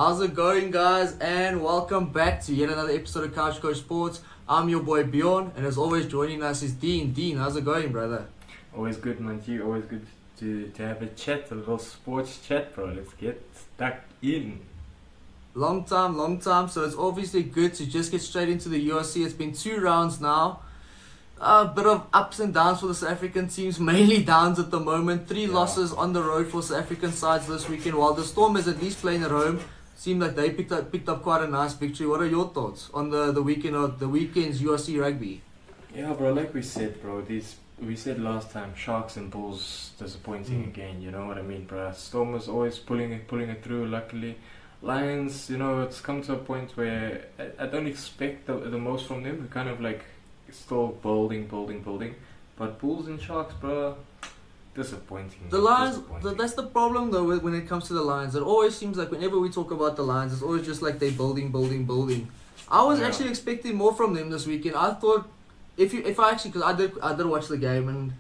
How's it going, guys? And welcome back to yet another episode of Couch Coach Sports. I'm your boy Bjorn, and as always, joining us is Dean. Dean, how's it going, brother? Always good, man. Always good to have a chat, a little sports chat, bro. Let's get stuck in. Long time. So it's obviously good to just get straight into the URC. It's been 2 rounds now. A bit of ups and downs for the South African teams, mainly downs at the moment. 3 losses on the road for South African sides this weekend. While the Storm is at least playing at home, seemed like they picked up quite a nice victory. What are your thoughts on the weekend's URC rugby? Yeah, bro. Like we said, bro. We said last time, Sharks and Bulls disappointing again. You know what I mean, bro. Storm was always pulling it through. Luckily, Lions, it's come to a point where I don't expect the most from them. We kind of like still building. But Bulls and Sharks, bro, disappointing. The Lions, that's the problem though when it comes to the Lions. It always seems like whenever we talk about the Lions, it's always just like they're building. I was actually expecting more from them this weekend. I thought, because I did watch the game, and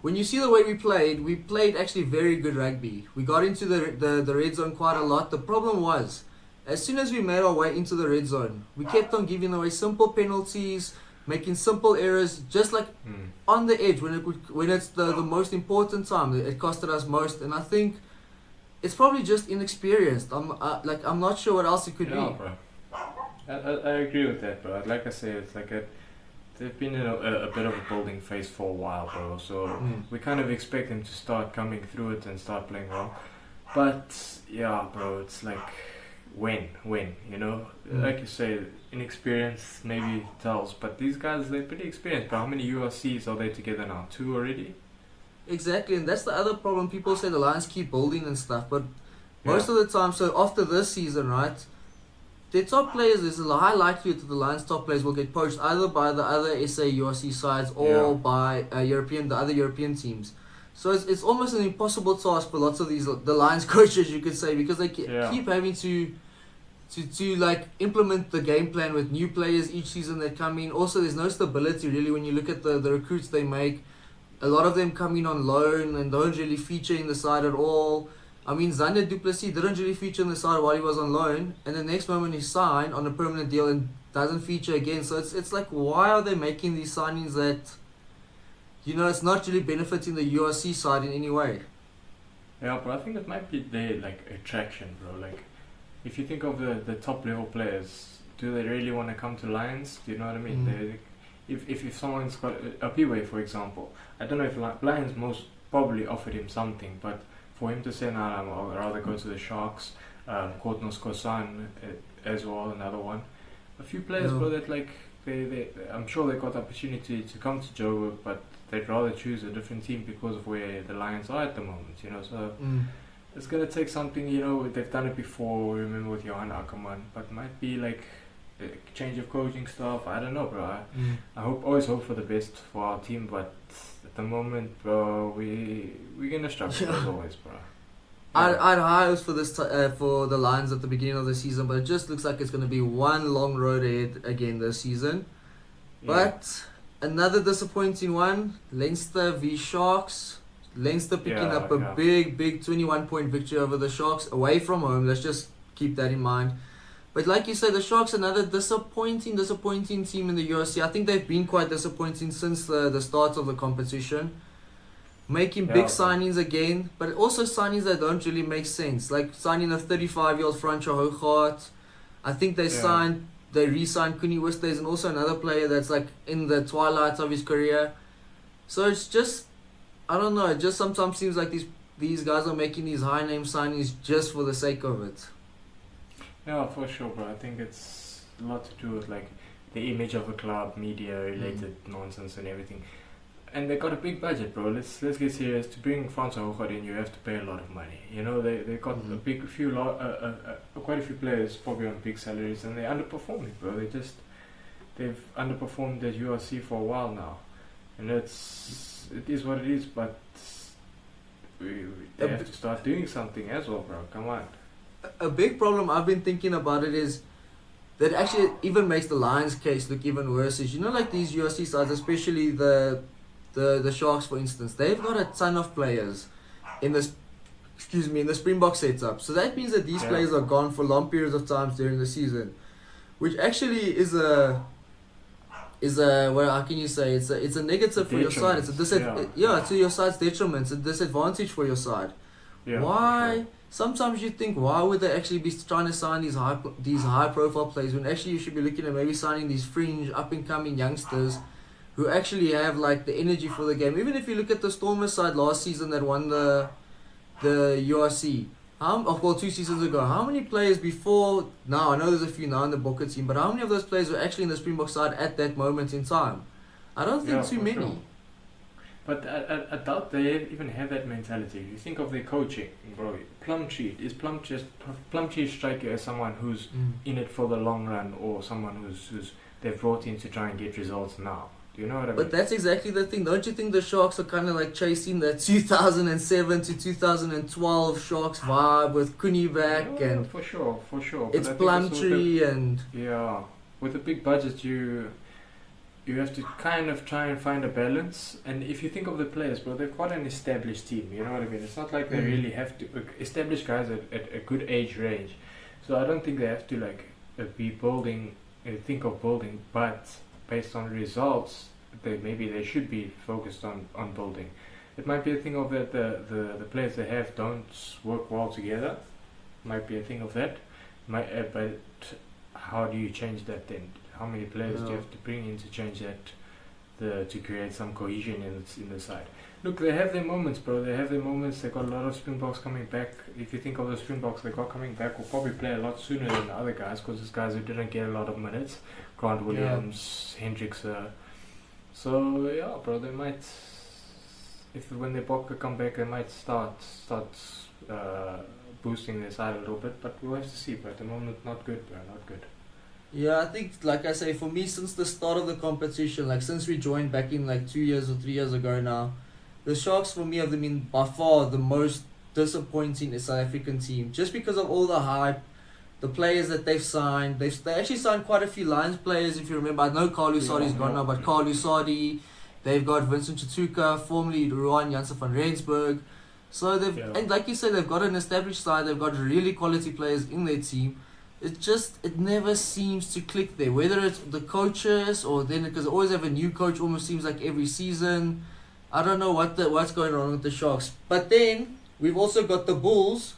when you see the way we played actually very good rugby. We got into the red zone quite a lot. The problem was, as soon as we made our way into the red zone, we kept on giving away simple penalties, making simple errors, just like on the edge when it's the most important time. It costed us most, and I think it's probably just inexperienced. I'm not sure what else it could be. Bro. I agree with that, bro. Like I say, it's like they've been in a bit of a building phase for a while, bro. So we kind of expect them to start coming through it and start playing well. But yeah, bro, it's like when, like you say, inexperience maybe tells, but these guys, they're pretty experienced. But how many URCs are they together now? 2 already? Exactly, and that's the other problem. People say the Lions keep building and stuff, but most of the time, so after this season, right, their top players, there's a high likelihood that the Lions top players will get poached either by the other SA URC sides or by the other European teams. So it's almost an impossible task for lots of the Lions coaches, you could say, because they keep having to like implement the game plan with new players each season that come in. Also, there's no stability really when you look at the recruits they make. A lot of them come in on loan and don't really feature in the side at all. I mean, Xander du Plessis didn't really feature in the side while he was on loan, and the next moment he signed on a permanent deal and doesn't feature again. So it's like, why are they making these signings that, it's not really benefiting the URC side in any way? Yeah, but I think it might be their attraction, bro. Like, if you think of the top level players, do they really want to come to Lions? Do you know what I mean? If someone's got a P-Way, for example, I don't know if Lions most probably offered him something, but for him to say, nah, I'd rather go to the Sharks, Kortnos Kosan as well, another one. A few players, bro, that I'm sure they got the opportunity to come to Joburg, but they'd rather choose a different team because of where the Lions are at the moment, So it's going to take something, they've done it before, remember with Johan Ackerman, but might be like a change of coaching staff. I don't know, bro. I always hope for the best for our team, but at the moment, bro, we're gonna struggle as always, bro. I had high hopes for this for the Lions at the beginning of the season, but it just looks like it's gonna be one long road ahead again this season. But another disappointing one: Leinster v Sharks. Leinster picking up a big 21-point victory over the Sharks away from home. Let's just keep that in mind. But like you said, the Sharks, another disappointing team in the URC. I think they've been quite disappointing since the start of the competition. Making big signings again, but also signings that don't really make sense. Like signing a 35-year-old Francois Hougaard. I think they re-signed Koenie Oosthuizen, and also another player that's like in the twilight of his career. So it's just, I don't know, it just sometimes seems like these guys are making these high-name signings just for the sake of it. Yeah, for sure, bro. I think it's a lot to do with the image of the club, media-related nonsense and everything. And they got a big budget, bro. Let's get serious. To bring Francois Hougaard in, you have to pay a lot of money. They got quite a few players probably on big salaries, and they're underperforming, bro. They've underperformed at URC for a while now, and it is what it is. But they have to start doing something as well, bro. Come on. A big problem I've been thinking about it is that actually even makes the Lions case look even worse is, like these URC sides, especially the Sharks, for instance, they've got a ton of players in this in the Springbok setup. So that means that these players are gone for long periods of times during the season, which actually is a well, how can you say, it's a negative for your side. It's a to your side's detriment. It's a disadvantage for your side. Yeah, Why? for sure. Sometimes you think, why would they actually be trying to sign these high profile players when actually you should be looking at maybe signing these fringe up and coming youngsters who actually have like the energy for the game. Even if you look at the Stormers side last season that won the URC, 2 seasons ago, how many players before now, I know there's a few now in the Bokke team, but how many of those players were actually in the Springbok side at that moment in time? I don't think too many. Sure. But I doubt they even have that mentality. You think of their coaching, bro. Plumtree striker as someone who's in it for the long run, or someone who's they've brought in to try and get results now? Do you know what I mean? But that's exactly the thing. Don't you think the Sharks are kind of like chasing that 2007 to 2012 Sharks vibe with Cooney back and for sure. It's Plumtree and with a big budget, you have to kind of try and find a balance. And if you think of the players, bro, they've got an established team. You know what I mean? It's not like they really have to establish guys at a good age range. So I don't think they have to like be building, think of building, but based on results, they should be focused on building. It might be a thing of that the players they have don't work well together. Might be a thing of that. But how do you change that then? How many players do you have to bring in to change that, to create some cohesion in the side? Look, they have their moments, bro. They have their moments. They got a lot of Springboks coming back. If you think of the Springboks they got coming back, will probably play a lot sooner than the other guys, because these guys who didn't get a lot of minutes, Grant Williams, Hendricks. So yeah, bro, they might, when they come back, they might start boosting their side a little bit. But we'll have to see. But at the moment, not good, bro. Not good. Yeah, I think, like I say, for me, since the start of the competition, like since we joined back in like 2 years or 3 years ago now, the Sharks for me have been by far the most disappointing South African team, just because of all the hype, the players that they've signed. They actually signed quite a few Lions players, if you remember. I know Carl Lusardi's gone now, but Carl Lusardi, they've got Vincent Chituka, formerly Ruan Janssen van Rensburg. So and like you said, they've got an established side, they've got really quality players in their team. It never seems to click there, whether it's the coaches or then, because they always have a new coach almost seems like every season. I don't know what's going on with the Sharks. But then we've also got the Bulls,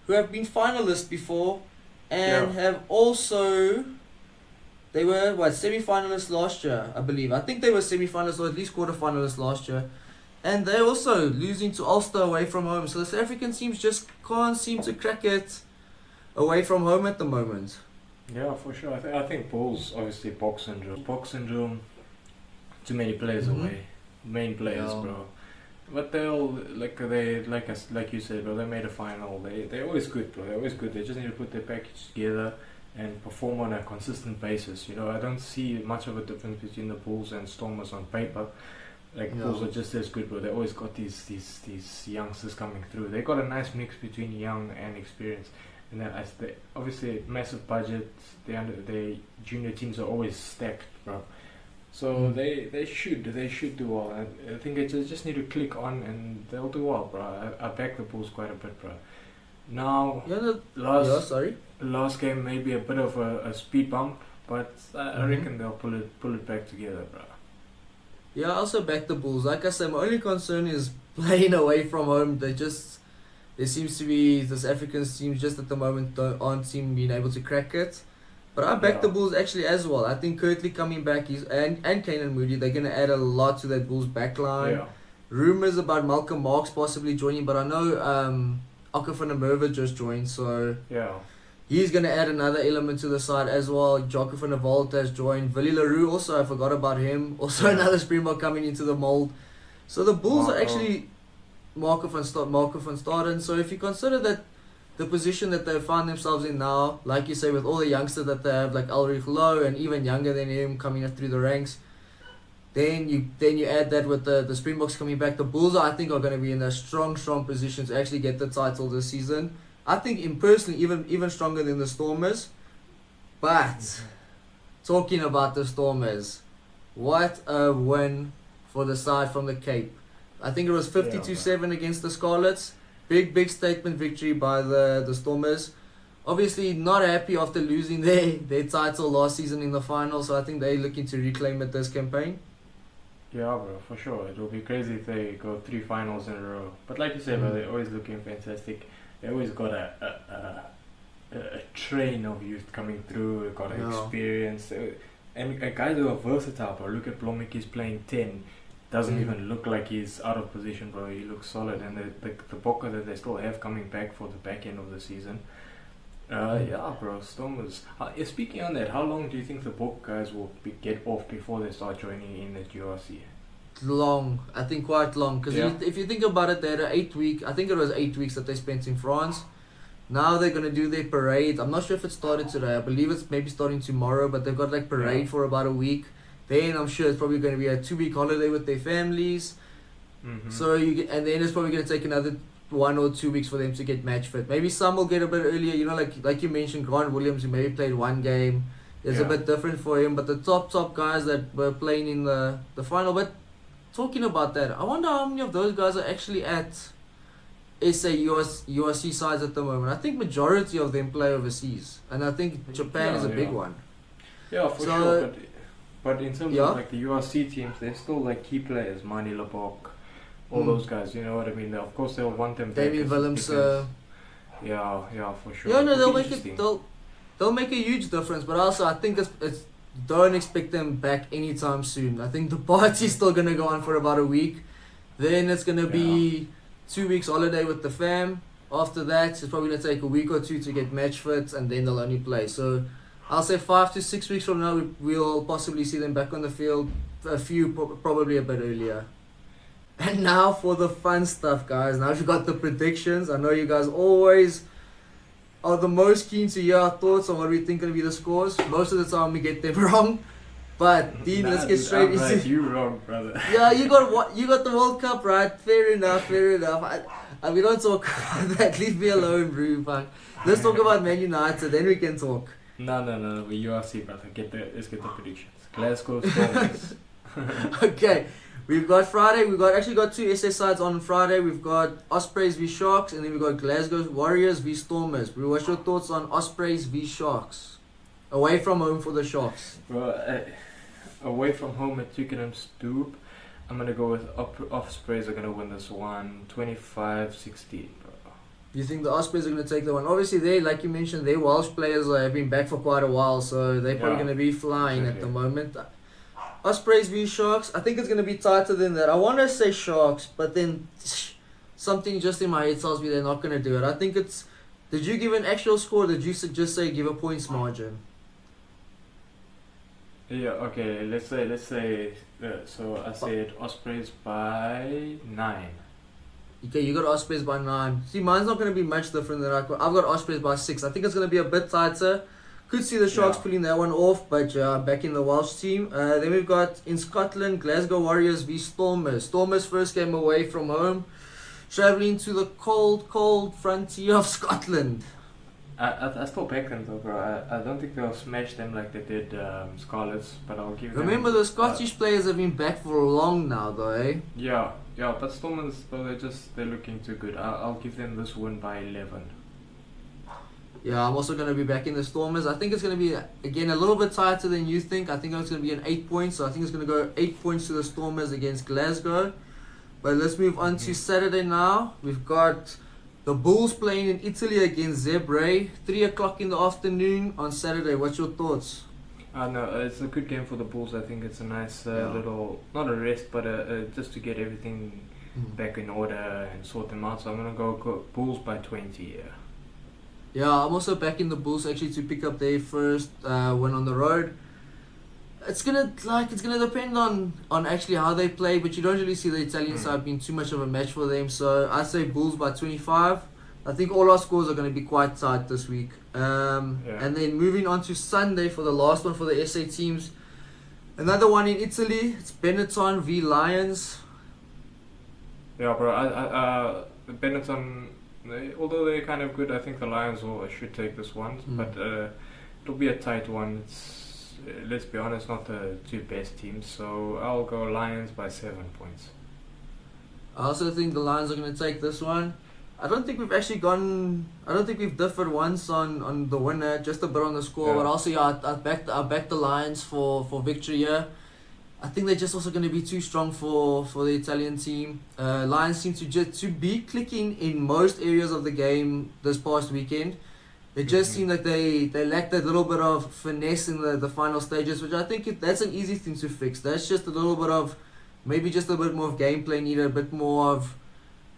who have been finalists before and have also, they were semi-finalists last year, I believe. I think they were semi-finalists or at least quarter-finalists last year, and they're also losing to Ulster away from home. So the South African teams just can't seem to crack it away from home at the moment. Yeah, for sure. I think Bulls, obviously, box syndrome. Too many players away, main players, bro. But like you said, bro. They made a final. They're always good, bro. They're always good. They just need to put their package together and perform on a consistent basis. You know, I don't see much of a difference between the Bulls and Stormers on paper. Bulls are just as good, bro. They always got these youngsters coming through. They got a nice mix between young and experienced. And then obviously massive budget. The junior teams are always stacked, bro. So they should do well. I think they just need to click on and they'll do well, bro. I back the Bulls quite a bit, bro. Now last game maybe a bit of a speed bump, but I reckon they'll pull it back together, bro. Yeah, I also back the Bulls. Like I said, my only concern is playing away from home. There seems to be this Africans teams just at the moment aren't being able to crack it. But I back the Bulls actually as well. I think Kirtley coming back and Kanan Moody, they're going to add a lot to that Bulls backline. Yeah. Rumours about Malcolm Marks possibly joining, but I know Aka van der Merwe just joined, so he's going to add another element to the side as well. Jocko van der Walt has joined. Willie LaRue also, I forgot about him. Also another Springbok coming into the mould. So the Bulls are actually Marco van Staden. So if you consider that the position that they find themselves in now, like you say, with all the youngsters that they have, like Ulrich Lowe and even younger than him coming up through the ranks, then you add that with the Springboks coming back, the Bulls I think are going to be in a strong position to actually get the title this season. I think personally even stronger than the Stormers. But talking about the Stormers, what a win for the side from the Cape. I think it was 52-7 against the Scarlets. big statement victory by the Stormers. Obviously, not happy after losing their title last season in the final, so I think they're looking to reclaim it this campaign. Yeah, bro, for sure. It will be crazy if they go 3 finals in a row. But like you said, bro, they're always looking fantastic. They always got a train of youth coming through, got experience. And guys who are versatile, bro. Look at Blomik, he's playing 10. Doesn't even look like he's out of position, bro. He looks solid. And the Bokke that they still have coming back for the back end of the season. Yeah, bro, Stormers. Speaking on that, how long do you think the Bokke guys will get off before they start joining in at URC? Long, I think quite long. Because if you think about it, they had 8 weeks. I think it was 8 weeks that they spent in France. Now they're gonna do their parade. I'm not sure if it started today. I believe it's maybe starting tomorrow. But they've got like parade for about a week. Then I'm sure it's probably gonna be a 2-week holiday with their families. So and then it's probably gonna take another 1 or 2 weeks for them to get match fit. Maybe some will get a bit earlier. You know, like you mentioned, Grant Williams, who maybe played 1 game. It's a bit different for him. But the top guys that were playing in the final. But talking about that, I wonder how many of those guys are actually at URC sides at the moment. I think majority of them play overseas, and I think Japan is a big one. Yeah, for sure. But in terms of like the URC teams, they're still like key players. Mani Lebok, all those guys. You know what I mean? Of course, they'll want them. David Willems. Yeah, for sure. Yeah, no, they'll make it. They'll make a huge difference. But also, I think it's don't expect them back anytime soon. I think the party's still gonna go on for about a week. Then it's gonna be 2 weeks holiday with the fam. After that, it's probably going to take a week or 2 to get match fit, and then they'll only play. So I'll say 5 to 6 weeks from now, we'll possibly see them back on the field. A few probably a bit earlier. And now for the fun stuff, guys. Now we've got the predictions. I know you guys always are the most keen to hear our thoughts on what we think will be the scores. Most of the time we get them wrong. But Dean, let's get straight into it. You wrong, brother. Yeah, you got the World Cup right. Fair enough. We don't talk about that. Leave me alone, bro. Let's talk about Man United, then we can talk. No. We URC, brother. Let's get the predictions. Glasgow Stormers. Okay, we've got Friday. We've actually got 2 SA sides on Friday. We've got Ospreys v Sharks, and then we've got Glasgow Warriors v Stormers. Bro, what's your thoughts on Ospreys v Sharks? Away from home for the Sharks. Bro, away from home at Twickenham Stoop, I'm going to go with Ospreys are going to win this one 25-16, bro. You think the Ospreys are going to take the one? Obviously, they, like you mentioned, their Welsh players have been back for quite a while, so they're probably going to be flying at the moment. Ospreys v Sharks, I think it's going to be tighter than that. I want to say Sharks, but then something just in my head tells me they're not going to do it. I think it's... Did you give an actual score, or did you just say give a points margin? Yeah, okay, let's say, so I said Ospreys by 9. Okay, you got Ospreys by 9. See, mine's not going to be much different than I've got Ospreys by 6. I think it's going to be a bit tighter. Could see the Sharks pulling that one off, but back in the Welsh team. Then we've got, in Scotland, Glasgow Warriors v Stormers. Stormers first game away from home, travelling to the cold frontier of Scotland. I still back them though, bro. I don't think they'll smash them like they did Scarlets, but I'll give them... Remember, the Scottish players have been back for long now, though, eh? Yeah, but Stormers, though, they're looking too good. I'll give them this win by 11. Yeah, I'm also going to be back in the Stormers. I think it's going to be, again, a little bit tighter than you think. I think it's going to be an 8 points, so I think it's going to go 8 points to the Stormers against Glasgow. But let's move on to Saturday now. We've got... the Bulls playing in Italy against Zebre, 3 o'clock in the afternoon on Saturday. What's your thoughts? No, it's a good game for the Bulls. I think it's a nice little, not a rest, but just to get everything back in order and sort them out. So I'm going to go Bulls by 20, Yeah, I'm also backing the Bulls actually to pick up their first win on the road. It's gonna depend on actually how they play, but you don't really see the Italian side being too much of a match for them. So I say Bulls by 25. I think all our scores are going to be quite tight this week. And then moving on to Sunday for the last one for the SA teams. Another one in Italy. It's Benetton v Lions. Yeah, bro. Benetton, although they're kind of good, I think the Lions should take this one. But it'll be a tight one. It's let's be honest, not the 2 best teams, so I'll go Lions by 7 points. I also think the Lions are going to take this one. I don't think we've actually gone. I don't think we've differed once on the winner, just a bit on the score. Yeah. But also, yeah, I backed the Lions for victory here. I think they're just also going to be too strong for the Italian team. Lions seem to be clicking in most areas of the game this past weekend. It just seemed like they lacked that little bit of finesse in the final stages, which I think that's an easy thing to fix. That's just a little bit of, maybe just a bit more of gameplay needed, a bit more of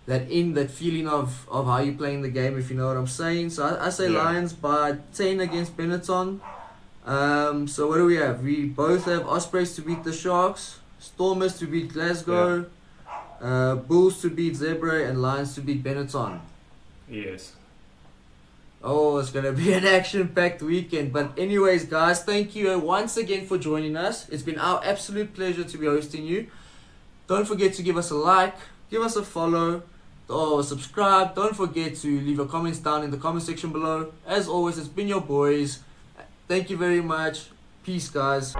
that feeling of how you're playing the game, if you know what I'm saying. So I say Yeah. Lions by 10 against Benetton. So what do we have? We both have Ospreys to beat the Sharks, Stormers to beat Glasgow, Bulls to beat Zebra, and Lions to beat Benetton. Yes. Oh, it's going to be an action-packed weekend. But anyways, guys, thank you once again for joining us. It's been our absolute pleasure to be hosting you. Don't forget to give us a like, give us a follow, or subscribe. Don't forget to leave your comments down in the comment section below. As always, it's been your boys. Thank you very much. Peace, guys.